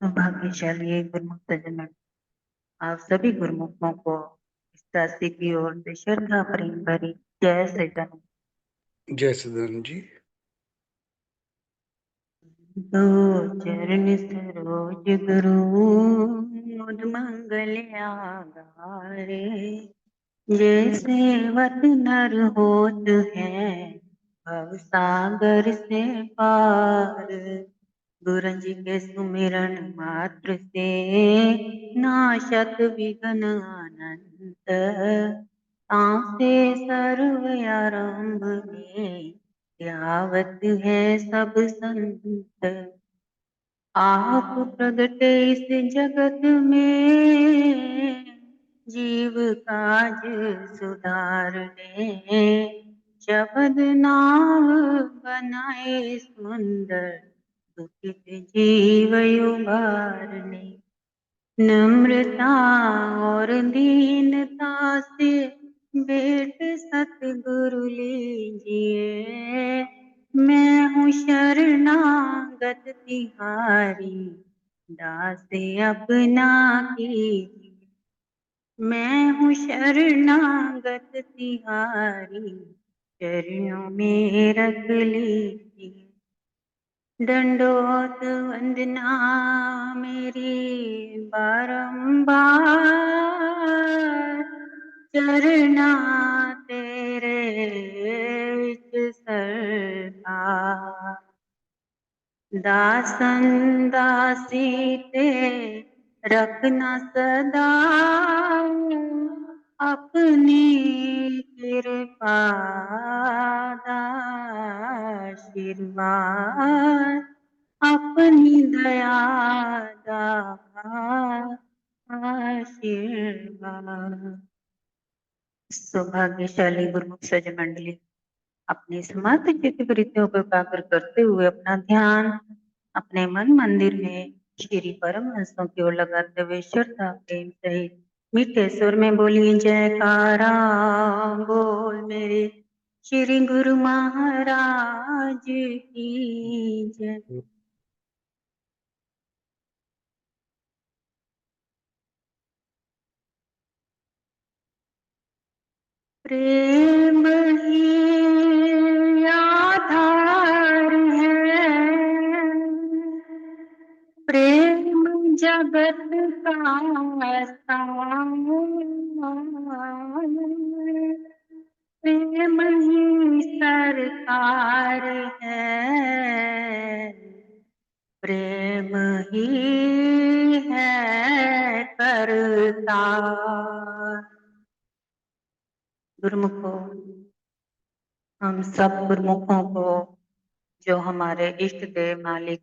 भाग्यशाली गुरुमुख सज्जन, आप सभी गुरुमुखों को इस राशि की ओर से श्रद्धा प्रेम भरी जय सैतन। जय सदानंद जी। दो चरण सरोज गुरु मुद मंगल आगारे, जैसे वत नर होत है भव सागर से पार। गुरु जी के सुमिरन मात्र से नाशत विघ्न अनंत, तासे सर्व आरंभ में ध्यावत है सब संत। आप प्रगटे इस जगत में जीव काज सुधारने, शब्द नाम बनाए सुंदर दुखित जीव उबारने। नम्रता और दीनता से भेंट सतगुरु लीजिए, मैं हूँ शरणागत तिहारी दास अपना कीजिए। मैं हूँ शरणागत तिहारी चरणों में रख लीजिए। दंडोत वंदना मेरी बारंबार, चरना तेरे विच सरकार। दासन दासी ते रखना सदा अपनी कृपा आशीर्वाद, अपनी दया आशीर्वाद। सौभाग्यशाली गुरुमुख सज मंडली, अपने समस्त चित्त वृत्तियों को एकाग्र करते हुए अपना ध्यान अपने मन मंदिर में श्री परमहंसों की ओर लगाते हुए श्रद्धा प्रेम सहित मीठे स्वर में बोलिए जयकारा। बोल मेरे श्री गुरु महाराज की जय। प्रेम ही आधार है, प्रेम जगत का सार, प्रेम ही सरकार है, प्रेम ही है करता। गुरुमुखों, हम सब गुरुमुखों को जो हमारे इष्ट देव मालिक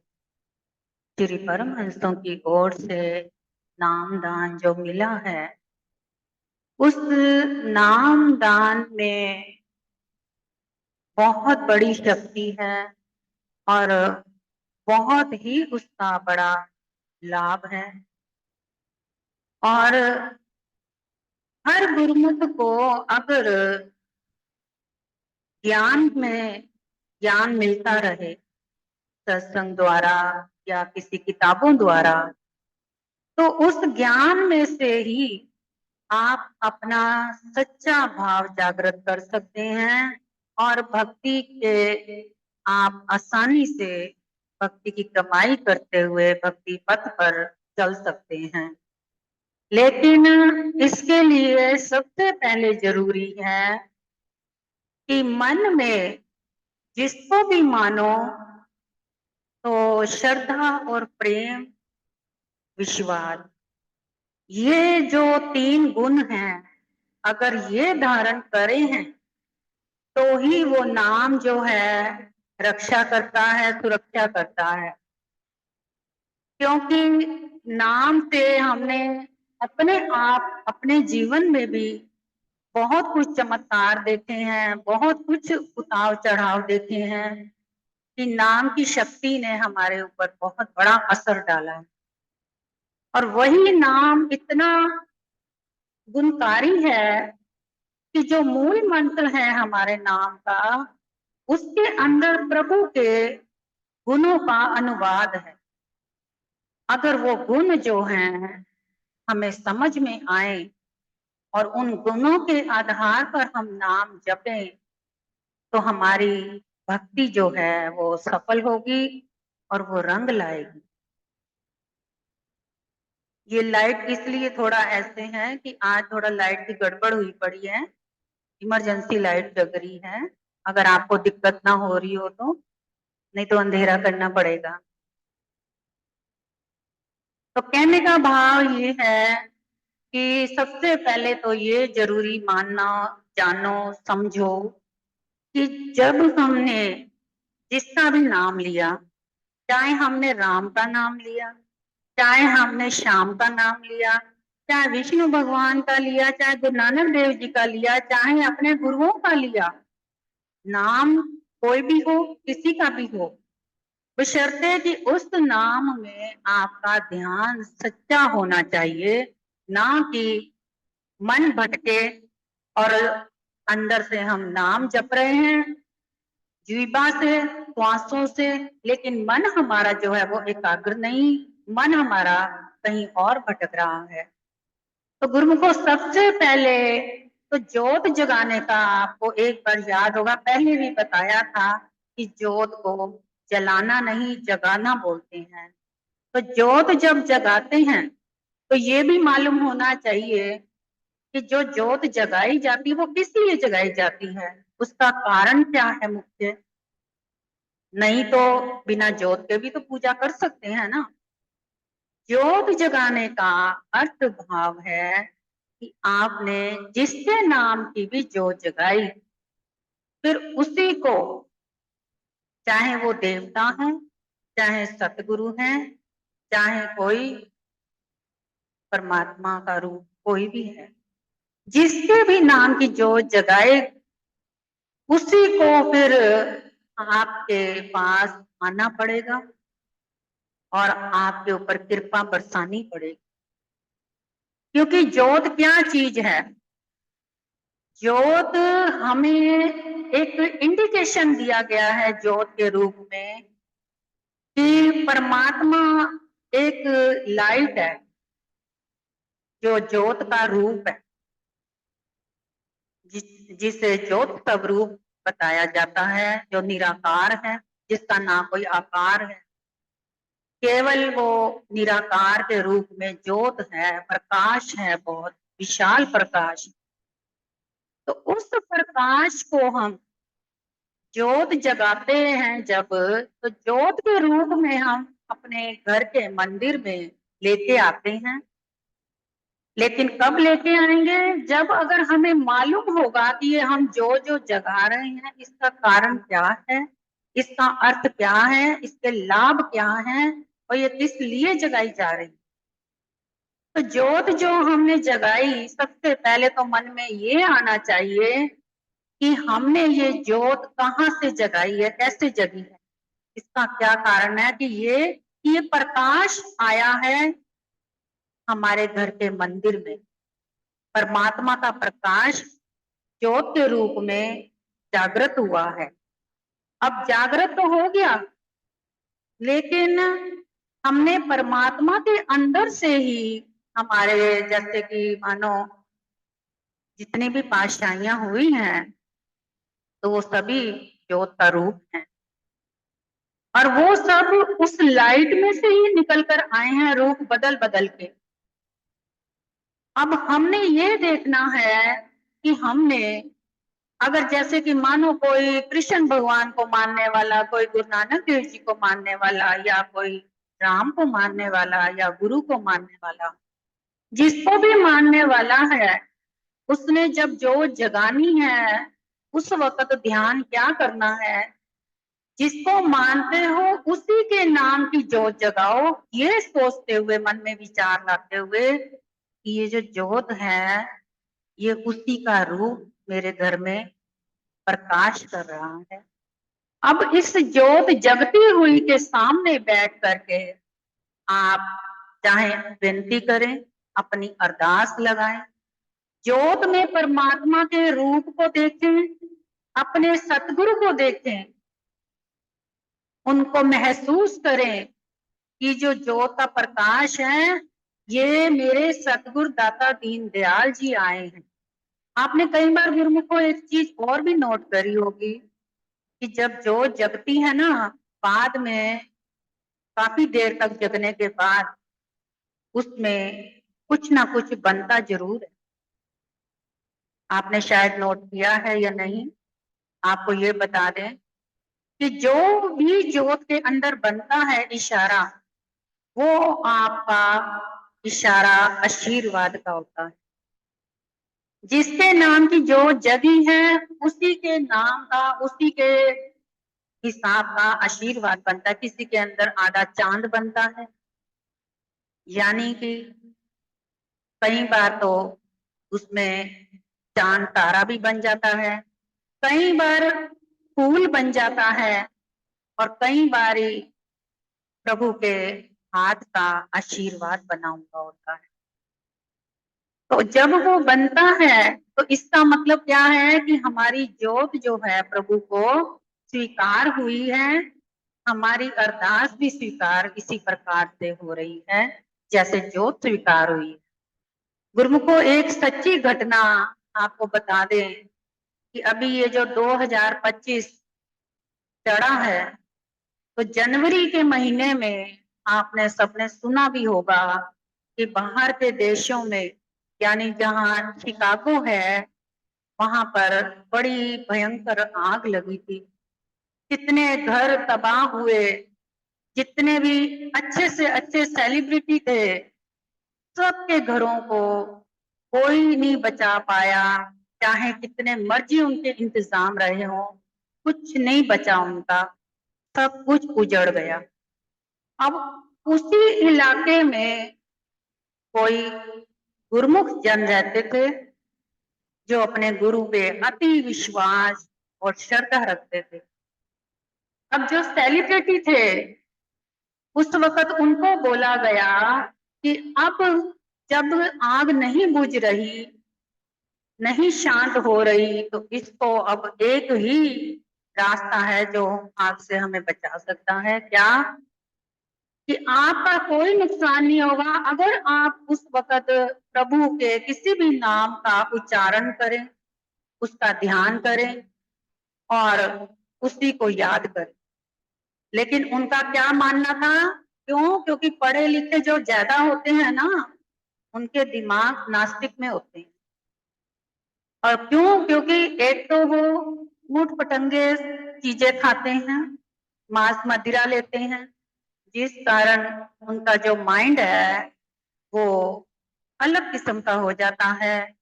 श्री परमहंसों की ओर से नाम दान जो मिला है, उस नाम दान में बहुत बड़ी शक्ति है और बहुत ही उसका बड़ा लाभ है। और हर गुरुमुख को अगर ज्ञान मिलता रहे सत्संग द्वारा या किसी किताबों द्वारा, तो उस ज्ञान में से ही आप अपना सच्चा भाव जागृत कर सकते हैं और भक्ति के आप आसानी से भक्ति की कमाई करते हुए भक्ति पथ पर चल सकते हैं। लेकिन इसके लिए सबसे पहले जरूरी है कि मन में जिसको भी मानो तो श्रद्धा और प्रेम विश्वास, ये जो 3 गुण हैं, अगर ये धारण करे हैं तो ही वो नाम जो है रक्षा करता है, सुरक्षा करता है। क्योंकि नाम से हमने अपने आप अपने जीवन में भी बहुत कुछ चमत्कार देखे हैं, बहुत कुछ उतार चढ़ाव देखे हैं कि नाम की शक्ति ने हमारे ऊपर बहुत बड़ा असर डाला है। और वही नाम इतना गुणकारी है कि जो मूल मंत्र है हमारे नाम का, उसके अंदर प्रभु के गुणों का अनुवाद है। अगर वो गुण जो हैं हमें समझ में आए और उन गुणों के आधार पर हम नाम जपें तो हमारी भक्ति जो है वो सफल होगी और वो रंग लाएगी। ये लाइट इसलिए थोड़ा ऐसे है कि आज थोड़ा लाइट की गड़बड़ हुई पड़ी है, इमरजेंसी लाइट जग रही है। अगर आपको दिक्कत ना हो रही हो तो, नहीं तो अंधेरा करना पड़ेगा। तो कहने का भाव ये है कि सबसे पहले तो ये जरूरी मानना, जानो, समझो कि जब हमने जिसका भी नाम लिया, चाहे हमने राम का नाम लिया, चाहे हमने श्याम का नाम लिया, चाहे विष्णु भगवान का लिया, चाहे गुरु नानक देव जी का लिया, चाहे अपने गुरुओं का लिया, नाम कोई भी हो, किसी का भी हो, बशर्ते कि उस नाम में आपका ध्यान सच्चा होना चाहिए, ना कि मन भटके और अंदर से हम नाम जप रहे हैं जीवा से, श्वासों से, लेकिन मन हमारा जो है वो एकाग्र नहीं, मन हमारा कहीं और भटक रहा है। तो गुरुमुखों सबसे पहले तो ज्योत जगाने का आपको एक बार याद होगा, पहले भी बताया था कि ज्योत को जलाना नहीं जगाना बोलते हैं। तो ज्योत जब जगाते हैं तो ये भी मालूम होना चाहिए कि जो ज्योत जगाई जाती है वो किस लिए जगाई जाती है, उसका कारण क्या है मुख्य। नहीं तो बिना ज्योत के भी तो पूजा कर सकते हैं ना। ज्योत जगाने का अर्थ भाव है कि आपने जिसके नाम की भी ज्योत जगाई, फिर उसी को, चाहे वो देवता है, चाहे सतगुरु है, चाहे कोई परमात्मा का रूप कोई भी है, जिसके भी नाम की ज्योत जगाए उसी को फिर आपके पास आना पड़ेगा और आपके ऊपर कृपा बरसानी पड़ेगी। क्योंकि ज्योत क्या चीज है, ज्योत हमें एक इंडिकेशन दिया गया है ज्योत के रूप में कि परमात्मा एक लाइट है जो ज्योत का रूप है, जिसे ज्योत स्वरूप बताया जाता है, जो निराकार है, जिसका ना कोई आकार है, केवल वो निराकार के रूप में ज्योत है, प्रकाश है, बहुत विशाल प्रकाश। तो उस प्रकाश को हम ज्योत जगाते हैं जब, तो ज्योत के रूप में हम अपने घर के मंदिर में लेके आते हैं। लेकिन कब लेके आएंगे, जब अगर हमें मालूम होगा कि ये हम जो जो जगा रहे हैं इसका कारण क्या है, इसका अर्थ क्या है, इसके लाभ क्या हैं और ये किस लिए जगाई जा रही। तो ज्योत जो हमने जगाई, सबसे पहले तो मन में ये आना चाहिए कि हमने ये ज्योत कहाँ से जगाई है, कैसे जगी है, इसका क्या कारण है कि ये प्रकाश आया है हमारे घर के मंदिर में, परमात्मा का प्रकाश ज्योत के रूप में जागृत हुआ है। अब जागृत तो हो गया, लेकिन हमने परमात्मा के अंदर से ही हमारे जैसे कि मानो जितनी भी पातशाहियां हुई हैं तो वो सभी ज्योत का रूप है और वो सब उस लाइट में से ही निकल कर आए हैं रूप बदल बदल के। अब हमने ये देखना है कि हमने अगर जैसे कि मानो कोई कृष्ण भगवान को मानने वाला, कोई गुरु नानक देव जी को मानने वाला, या कोई राम को मानने वाला, या गुरु को मानने वाला, जिसको भी मानने वाला है, उसने जब जोत जगानी है उस वक्त ध्यान क्या करना है, जिसको मानते हो उसी के नाम की जोत जगाओ, ये सोचते हुए मन में विचार लाते हुए कि ये जो जोत है ये उसी का रूप मेरे घर में प्रकाश कर रहा है। अब इस ज्योत जगती हुई के सामने बैठ करके आप चाहे विनती करें, अपनी अरदास लगाएं, ज्योत में परमात्मा के रूप को देखें, अपने सतगुरु को देखें, उनको महसूस करें कि जो ज्योत का प्रकाश है, ये मेरे सतगुरु दाता दीनदयाल जी आए हैं। आपने कई बार गुरुमुख को एक चीज और भी नोट करी होगी कि जब ज्योत जगती है ना, बाद में काफी देर तक जगने के बाद उसमें कुछ ना कुछ बनता जरूर है। आपने शायद नोट किया है या नहीं। आपको ये बता दें कि जो भी ज्योत के अंदर बनता है इशारा, वो आपका इशारा आशीर्वाद का होता है। जिसके नाम की ज्योत जगी है, उसी के नाम का, उसी के हिसाब का आशीर्वाद बनता है। किसी के अंदर आधा चांद बनता है, यानी कि कई बार तो उसमें चांद तारा भी बन जाता है, कई बार फूल बन जाता है, और कई बार प्रभु के हाथ का आशीर्वाद बना हुआ होता है। तो जब वो बनता है तो इसका मतलब क्या है कि हमारी ज्योत जो है प्रभु को स्वीकार हुई है। हमारी अरदास भी स्वीकार इसी प्रकार से हो रही है जैसे ज्योत स्वीकार हुई। गुरुमुखो, एक सच्ची घटना आपको बता दें कि अभी ये जो 2025 चढ़ा है, तो जनवरी के महीने में आपने सबने सुना भी होगा कि बाहर के देशों में, यानी जहाँ शिकागो है, वहां पर बड़ी भयंकर आग लगी थी। कितने घर तबाह हुए। जितने भी अच्छे से अच्छे सेलिब्रिटी थे, सबके घरों को कोई नहीं बचा पाया। चाहे कितने मर्जी उनके इंतजाम रहे हो, कुछ नहीं बचा उनका, सब कुछ उजड़ गया। अब उसी इलाके में कोई गुरुमुख जन रहते थे जो अपने गुरु पे अति विश्वास और श्रद्धा रखते थे। अब जो सेलिब्रिटी थे, उस वक्त उनको बोला गया कि अब जब आग नहीं बुझ रही, नहीं शांत हो रही, तो इसको अब एक ही रास्ता है जो आग से हमें बचा सकता है। क्या? कि आपका कोई नुकसान नहीं होगा अगर आप उस वक्त प्रभु के किसी भी नाम का उच्चारण करें, उसका ध्यान करें और उसी को याद करें। लेकिन उनका क्या मानना था? क्यों? क्योंकि पढ़े लिखे जो ज्यादा होते हैं ना, उनके दिमाग नास्तिक में होते हैं। और क्यों? क्योंकि एक तो वो ऊट पटंगे चीजें खाते हैं, मांस मदिरा लेते हैं, जिस कारण उनका जो माइंड है वो अलग किस्म का हो जाता है,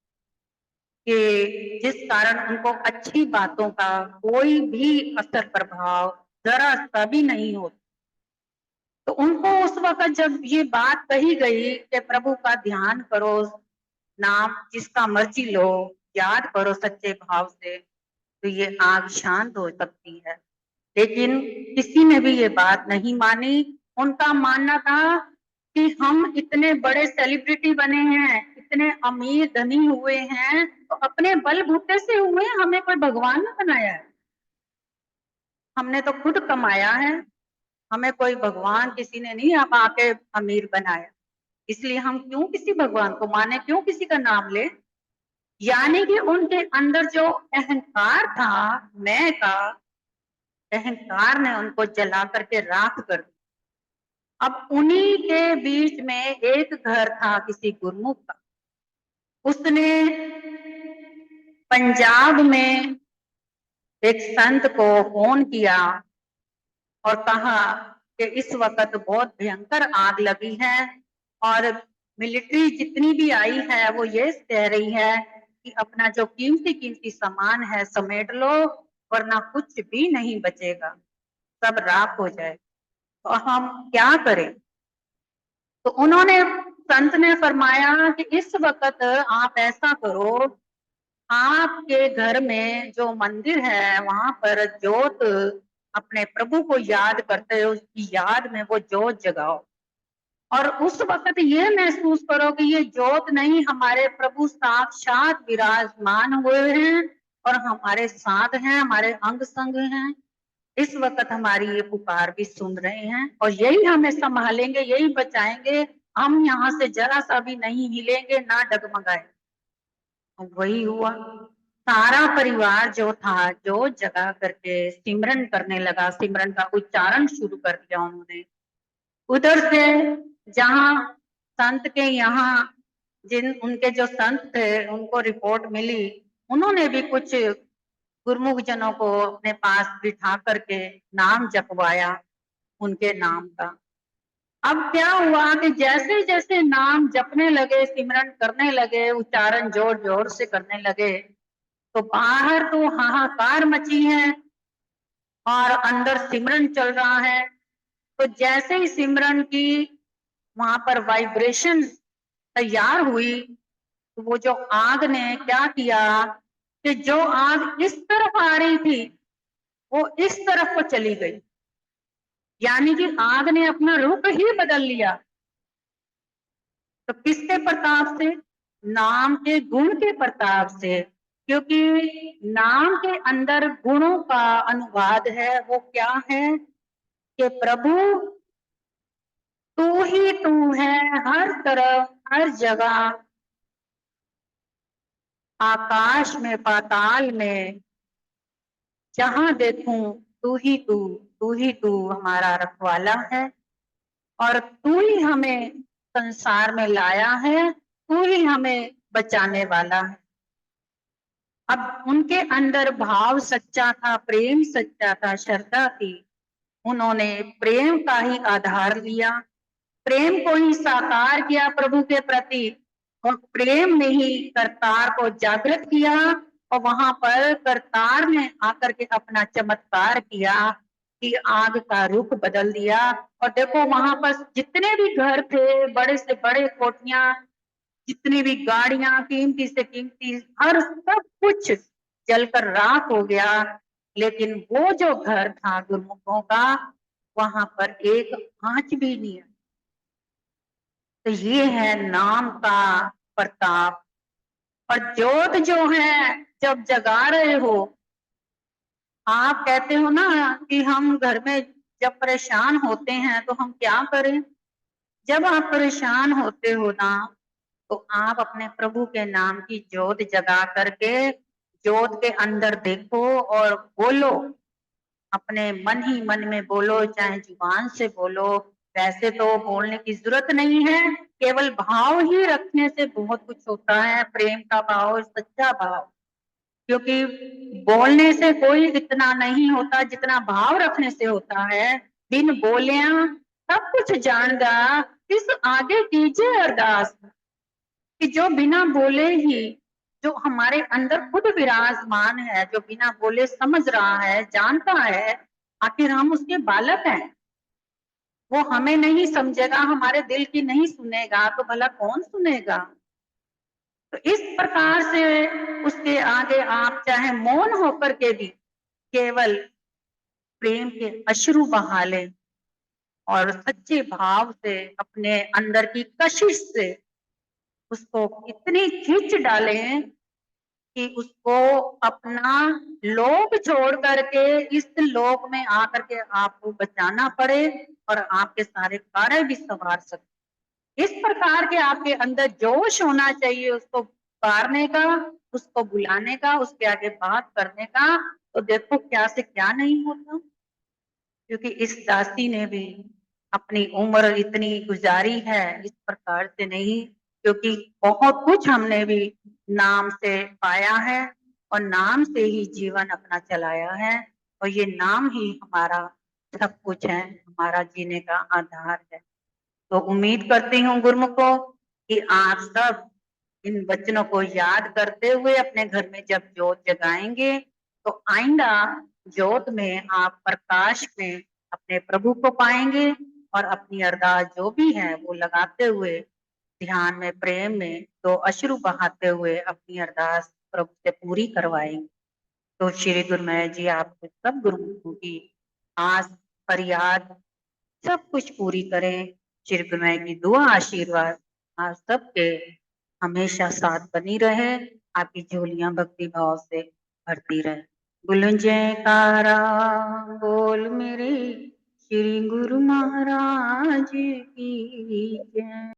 कि जिस कारण उनको अच्छी बातों का कोई भी असर प्रभाव जरा सा भी नहीं होता। तो उनको उस वक्त जब ये बात कही गई कि प्रभु का ध्यान करो, नाम जिसका मर्जी लो, याद करो सच्चे भाव से, तो ये आग शांत हो सकती है। लेकिन किसी ने भी ये बात नहीं मानी। उनका मानना था कि हम इतने बड़े सेलिब्रिटी बने हैं, इतने अमीर धनी हुए हैं, तो अपने बलबूते से हुए, हमें कोई भगवान ने बनाया है। हमने तो खुद कमाया है, हमें कोई भगवान किसी ने नहीं अब आके अमीर बनाया। इसलिए हम क्यों किसी भगवान को माने, क्यों किसी का नाम ले। यानी कि उनके अंदर जो अहंकार था, मैं का अहंकार ने उनको जला करके राख कर दिया। अब उन्हीं के बीच में एक घर था किसी गुरमुख का। उसने पंजाब में एक संत को फोन किया और कहा कि इस वक्त बहुत भयंकर आग लगी है और मिलिट्री जितनी भी आई है वो ये कह रही है कि अपना जो कीमती कीमती सामान है समेट लो, वरना कुछ भी नहीं बचेगा, सब राख हो जाए। तो हम क्या करें? तो उन्होंने, संत ने फरमाया कि इस वक्त आप ऐसा करो, आपके घर में जो मंदिर है वहां पर ज्योत, अपने प्रभु को याद करते हो, उसकी याद में वो ज्योत जगाओ और उस वक्त ये महसूस करो कि ये ज्योत नहीं, हमारे प्रभु साक्षात विराजमान हुए हैं और हमारे साथ हैं, हमारे अंग संग हैं। इस वक्त हमारी ये पुकार भी सुन रहे हैं और यही हमें संभालेंगे, यही बचाएंगे। हम यहाँ से जरा सा भी नहीं हिलेंगे, ना डगमगाए। वही हुआ, सारा परिवार जो था, जो जगा करके सिमरन करने लगा, सिमरन का उच्चारण शुरू कर दिया उन्होंने। उधर से जहाँ संत के यहाँ, जिन उनके जो संत थे, उनको रिपोर्ट मिली, उन्होंने भी कुछ गुरुमुख जनों को अपने पास बिठा करके नाम जपवाया उनके नाम का। अब क्या हुआ कि जैसे जैसे नाम जपने लगे, सिमरन करने लगे, उच्चारण जोर जोर से करने लगे, तो बाहर तो हाहाकार मची है और अंदर सिमरन चल रहा है। तो जैसे ही सिमरन की वहां पर वाइब्रेशन तैयार हुई, तो वो जो आग ने क्या किया कि जो आग इस तरफ आ रही थी वो इस तरफ को चली गई, यानी कि आग ने अपना रुख ही बदल लिया। तो किसके प्रताप से? नाम के गुण के प्रताप से। क्योंकि नाम के अंदर गुणों का अनुवाद है। वो क्या है कि प्रभु तू ही तू है, हर तरफ हर जगह, आकाश में पाताल में, जहां देखूं तू ही तू, तू ही तू हमारा रखवाला है और तू ही हमें संसार में लाया है, तू ही हमें बचाने वाला है। अब उनके अंदर भाव सच्चा था, प्रेम सच्चा था, श्रद्धा थी। उन्होंने प्रेम का ही आधार लिया, प्रेम को ही साकार किया प्रभु के प्रति और प्रेम में ही करतार को जागृत किया। और वहां पर करतार ने आकर के अपना चमत्कार किया कि आग का रुख बदल दिया। और देखो वहां पर जितने भी घर थे, बड़े से बड़े कोठियां, जितनी भी गाड़ियां, कीमती से कीमती, हर सब कुछ जलकर राख हो गया। लेकिन वो जो घर था गुरुमुखों का, वहां पर एक आंच भी नहीं है। तो ये है नाम का प्रताप। और ज्योत जो है, जब जगा रहे हो, आप कहते हो ना कि हम घर में जब परेशान होते हैं तो हम क्या करें? जब आप परेशान होते हो ना, तो आप अपने प्रभु के नाम की ज्योत जगा करके ज्योत के अंदर देखो और बोलो, अपने मन ही मन में बोलो, चाहे जुबान से बोलो। वैसे तो बोलने की जरूरत नहीं है, केवल भाव ही रखने से बहुत कुछ होता है, प्रेम का भाव, सच्चा भाव। क्योंकि बोलने से कोई इतना नहीं होता जितना भाव रखने से होता है। बिन बोलिया सब कुछ जानगा, इस आगे कीजिए अरदास। कि जो बिना बोले ही, जो हमारे अंदर खुद विराजमान है, जो बिना बोले समझ रहा है, जानता है, आखिर हम उसके बालक हैं। वो हमें नहीं समझेगा, हमारे दिल की नहीं सुनेगा, तो भला कौन सुनेगा? तो इस प्रकार से उसके आगे आप चाहे मौन होकर के भी केवल प्रेम के अश्रु बहा लें और सच्चे भाव से अपने अंदर की कशिश से उसको इतनी खींच डालें कि उसको अपना लोक छोड़ करके इस लोक में आकर के आपको बचाना पड़े और आपके सारे कार्य भी संवार सके। इस प्रकार के आपके अंदर जोश होना चाहिए उसको पुकारने का, उसको बुलाने का, उसके आगे बात करने का। तो देखो क्या से क्या नहीं होता। क्योंकि इस दासी ने भी अपनी उम्र इतनी गुजारी है, इस प्रकार से नहीं, क्योंकि बहुत कुछ हमने भी नाम से पाया है और नाम से ही जीवन अपना चलाया है। और ये नाम ही हमारा सब कुछ है, हमारा जीने का आधार है। तो उम्मीद करती हूँ गुरुमुखों कि आप सब इन वचनों को याद करते हुए अपने घर में जब ज्योत जगाएंगे, तो आइंदा ज्योत में आप प्रकाश में अपने प्रभु को पाएंगे और अपनी अरदास जो भी है वो लगाते हुए ध्यान में, प्रेम में, तो अश्रु बहाते हुए अपनी अरदास प्रभु से पूरी करवाएंगे। तो श्री गुरुमय जी आपको सब गुरुमुखों की आस, फरियाद सब कुछ पूरी करें। श्री गुरुमय की दुआ आशीर्वाद आप सबके हमेशा साथ बनी रहे, आपकी झोलियां भक्ति भाव से भरती रहे। बोलो जयकारा बोल मेरे श्री गुरु महाराज की जय।